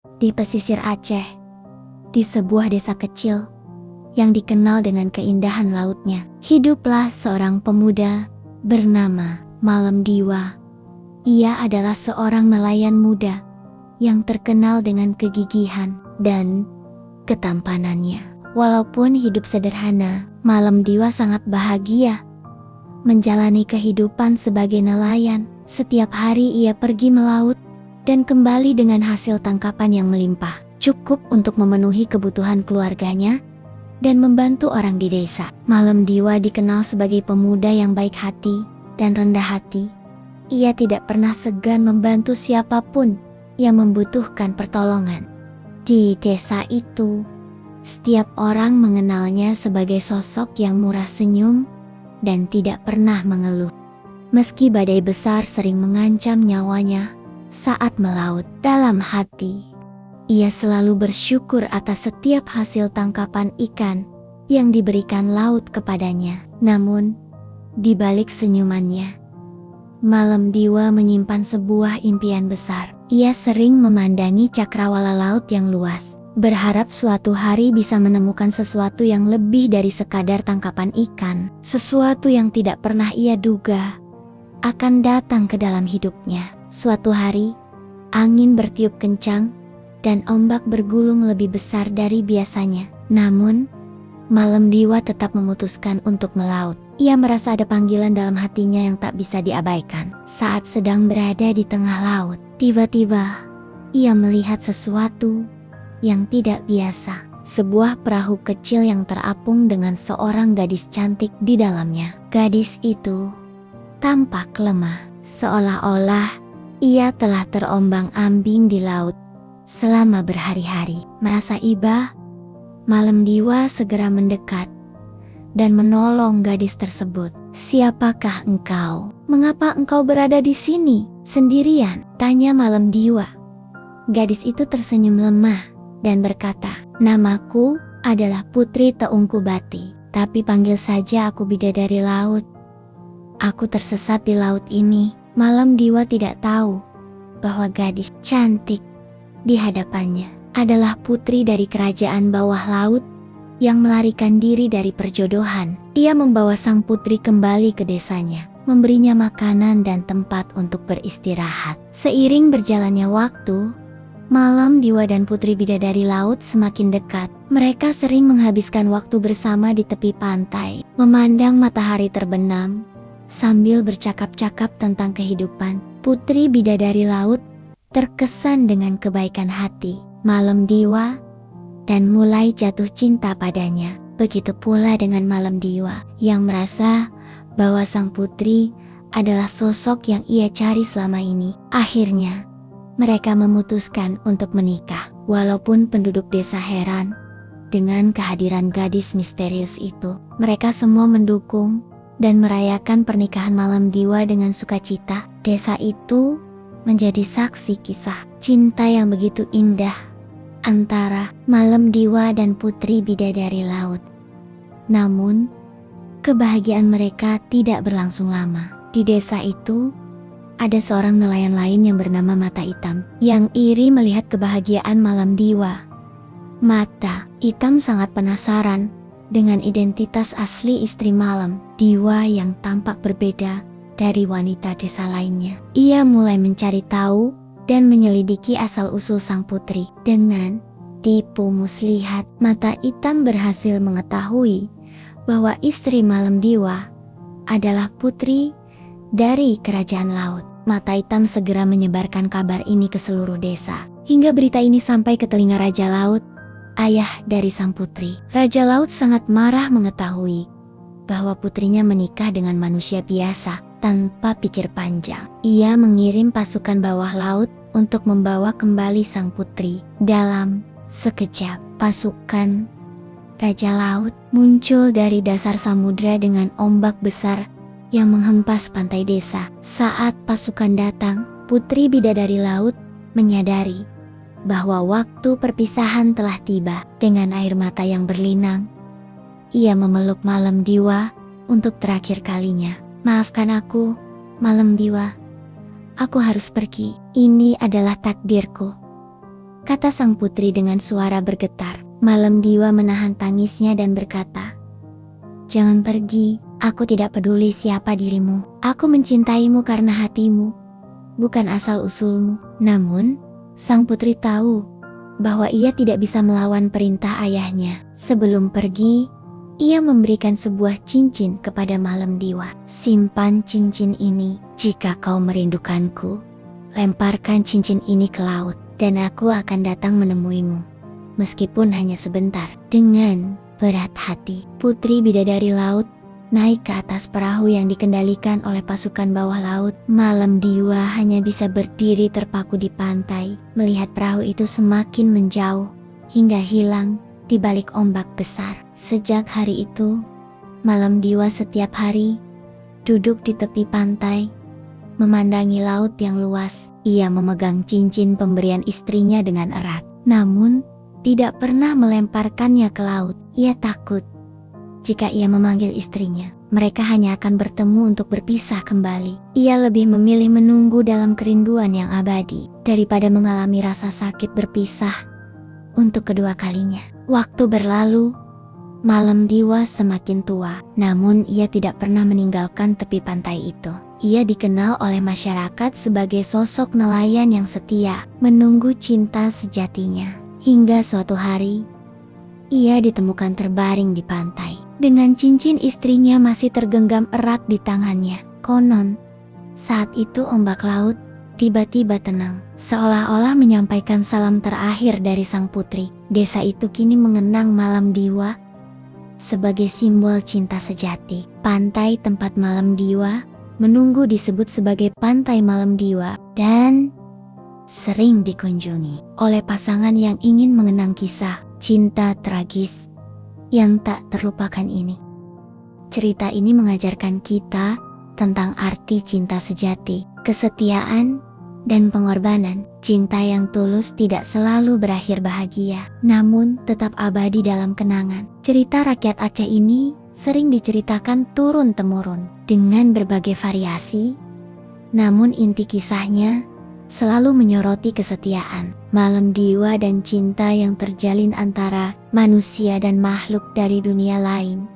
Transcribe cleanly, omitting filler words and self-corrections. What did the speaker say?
di pesisir Aceh, di sebuah desa kecil yang dikenal dengan keindahan lautnya. Hiduplah seorang pemuda bernama Malam Diwa. Ia adalah seorang nelayan muda yang terkenal dengan kegigihan dan ketampanannya. Walaupun hidup sederhana, Malam Diwa sangat bahagia menjalani kehidupan sebagai nelayan. Setiap hari ia pergi melaut dan kembali dengan hasil tangkapan yang melimpah, cukup untuk memenuhi kebutuhan keluarganya dan membantu orang di desa. Malam Diwa dikenal sebagai pemuda yang baik hati dan rendah hati. Ia tidak pernah segan membantu siapapun yang membutuhkan pertolongan. Di desa itu, setiap orang mengenalnya sebagai sosok yang murah senyum dan tidak pernah mengeluh. Meski badai besar sering mengancam nyawanya saat melaut, dalam hati ia selalu bersyukur atas setiap hasil tangkapan ikan yang diberikan laut kepadanya. Namun, di balik senyumannya, Malam Diwa menyimpan sebuah impian besar. Ia sering memandangi cakrawala laut yang luas, berharap suatu hari bisa menemukan sesuatu yang lebih dari sekadar tangkapan ikan, sesuatu yang tidak pernah ia duga akan datang ke dalam hidupnya. Suatu hari, angin bertiup kencang dan ombak bergulung lebih besar dari biasanya. Namun, Malam Diwa tetap memutuskan untuk melaut. Ia merasa ada panggilan dalam hatinya yang tak bisa diabaikan. Saat sedang berada di tengah laut, tiba-tiba ia melihat sesuatu yang tidak biasa. Sebuah perahu kecil yang terapung dengan seorang gadis cantik di dalamnya. Gadis itu tampak lemah, seolah-olah ia telah terombang-ambing di laut selama berhari-hari. Merasa iba, Malam Diwa segera mendekat dan menolong gadis tersebut. "Siapakah engkau? Mengapa engkau berada di sini sendirian?" tanya Malam Diwa. Gadis itu tersenyum lemah dan berkata, "Namaku adalah Putri Teungku-Bati, tapi panggil saja aku Bidadari Laut. Aku tersesat di laut ini." Malam Diwa tidak tahu bahwa gadis cantik di hadapannya adalah putri dari kerajaan bawah laut yang melarikan diri dari perjodohan. Ia membawa sang putri kembali ke desanya, memberinya makanan dan tempat untuk beristirahat. Seiring berjalannya waktu, Malam Diwa dan Putri Bidadari Laut semakin dekat. Mereka sering menghabiskan waktu bersama di tepi pantai, memandang matahari terbenam sambil bercakap-cakap tentang kehidupan. Putri Bidadari Laut terkesan dengan kebaikan hati Malam Diwa dan mulai jatuh cinta padanya. Begitu pula dengan Malam Diwa yang merasa bahwa sang putri adalah sosok yang ia cari selama ini. Akhirnya, mereka memutuskan untuk menikah. Walaupun penduduk desa heran dengan kehadiran gadis misterius itu, mereka semua mendukung dan merayakan pernikahan Malam Diwa dengan sukacita. Desa itu menjadi saksi kisah cinta yang begitu indah antara Malam Diwa dan Putri Bidadari Laut. Namun, kebahagiaan mereka tidak berlangsung lama. Di desa itu, ada seorang nelayan lain yang bernama Mata Hitam yang iri melihat kebahagiaan Malam Diwa. Mata Hitam sangat penasaran dengan identitas asli istri Malam Diwa yang tampak berbeda dari wanita desa lainnya. Ia mulai mencari tahu dan menyelidiki asal-usul sang putri. Dengan tipu muslihat, Mata Hitam berhasil mengetahui bahwa istri Malam Diwa adalah putri dari kerajaan laut. Mata Hitam segera menyebarkan kabar ini ke seluruh desa, hingga berita ini sampai ke telinga Raja Laut, ayah dari sang putri. Raja Laut sangat marah mengetahui bahwa putrinya menikah dengan manusia biasa. Tanpa pikir panjang, ia mengirim pasukan bawah laut untuk membawa kembali sang putri. Dalam sekejap, pasukan Raja Laut muncul dari dasar samudra dengan ombak besar yang menghempas pantai desa. Saat pasukan datang, Putri Bidadari Laut menyadari bahwa waktu perpisahan telah tiba. Dengan air mata yang berlinang, ia memeluk Malam Diwa untuk terakhir kalinya. "Maafkan aku, Malam Diwa. Aku harus pergi. Ini adalah takdirku." kata sang putri dengan suara bergetar. Malam Diwa menahan tangisnya dan berkata, "Jangan pergi, aku tidak peduli siapa dirimu. Aku mencintaimu karena hatimu, bukan asal-usulmu." Namun, sang putri tahu bahwa ia tidak bisa melawan perintah ayahnya. Sebelum pergi, ia memberikan sebuah cincin kepada Malam Diwa. "Simpan cincin ini. Jika kau merindukanku, lemparkan cincin ini ke laut, dan aku akan datang menemuimu, meskipun hanya sebentar." Dengan berat hati, Putri Bidadari Laut naik ke atas perahu yang dikendalikan oleh pasukan bawah laut. Malam Diwa hanya bisa berdiri terpaku di pantai, melihat perahu itu semakin menjauh hingga hilang di balik ombak besar. Sejak hari itu, Malam Diwa setiap hari duduk di tepi pantai, memandangi laut yang luas. Ia memegang cincin pemberian istrinya dengan erat, namun tidak pernah melemparkannya ke laut. Ia takut jika ia memanggil istrinya, mereka hanya akan bertemu untuk berpisah kembali. Ia lebih memilih menunggu dalam kerinduan yang abadi daripada mengalami rasa sakit berpisah untuk kedua kalinya. Waktu berlalu, Malam Diwa semakin tua, namun ia tidak pernah meninggalkan tepi pantai itu. Ia dikenal oleh masyarakat sebagai sosok nelayan yang setia, menunggu cinta sejatinya. Hingga suatu hari, ia ditemukan terbaring di pantai, dengan cincin istrinya masih tergenggam erat di tangannya. Konon, saat itu ombak laut tiba-tiba tenang, seolah-olah menyampaikan salam terakhir dari sang putri. Desa itu kini mengenang Malam Diwa sebagai simbol cinta sejati. Pantai tempat Malam Diwa menunggu disebut sebagai Pantai Malam Diwa, dan sering dikunjungi oleh pasangan yang ingin mengenang kisah cinta tragis yang tak terlupakan ini. Cerita ini mengajarkan kita tentang arti cinta sejati, kesetiaan, dan pengorbanan. Cinta yang tulus tidak selalu berakhir bahagia, namun tetap abadi dalam kenangan. Cerita rakyat Aceh ini sering diceritakan turun-temurun dengan berbagai variasi, namun inti kisahnya selalu menyoroti kesetiaan, Malam Diwa, dan cinta yang terjalin antara manusia dan makhluk dari dunia lain.